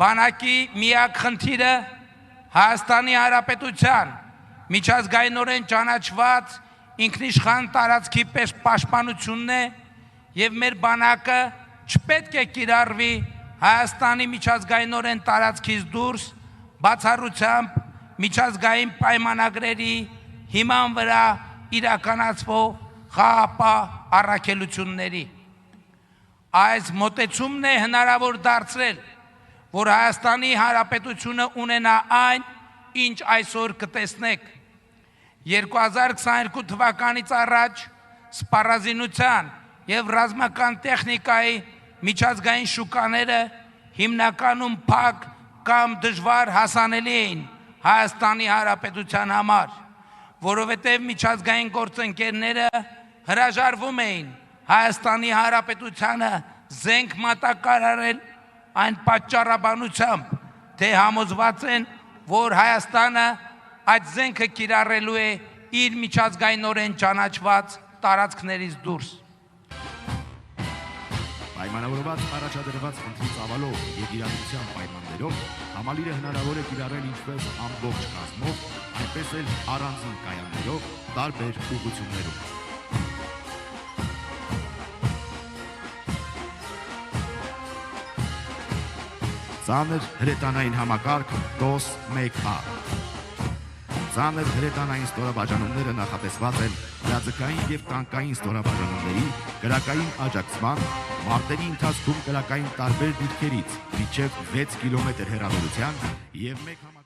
բանակի միակ խնդիրը Հայաստանի Հանրապետության միջազգայինորեն ճանաչված ինքնիշխան տարածքի պաշտպանությունն է եւ մեր բանակը չպետք է կիրառվի Հայաստանի միջազգայինորեն տարածքից դուրս բացառությամբ միջազգային պայմանագրերի հիման վրա իրականացվող խաղաղապահ առաքելությունների։ Այս մոտեցումն է հնարավոր դարձրել, որ Հայաստանի Հանրապետությունը ունենա այն, ինչ այսօր կտեսնեք։ 2022 թվականից առաջ սպառազինության եւ ռազմական տեխնիկայի միջազգային շուկաները հիմնականում փակ կամ դժվար հասանելի էին Հայաստանի Հանրապետության համար, որովհետև միջազգային գործընկերները հրաժարվում էին Հայաստանի Հանրապետությանը զենք մատակարարել այն պատճառաբանությամբ, թե համոզված են, որ Հայաստանը այդ զենքը կիրառելու է իր միջազգայինորեն ճանաչված տարածքներից դուրս։ Պայմանավորված առաջադրված խնդրի ծավալով եւ իրադրության պայմաններով համալիրը հնարավոր է կիրառել ինչպես ամբողջ կազմով, այնպես էլ առանձին կայաններով տարբեր ուղղություններով։ Ծանր հրետանային համակարգ DOS 1A։ Ծանր հրետանային ստորաբաժանումները նախատեսված են լիազգային եւ տանկային ստորաբաժանումների կրակային աջակցման, մարտերի ընթացքում կրակային տարբեր դիրքերից մինչև 6 կիլոմետր հեռավորության եւ 1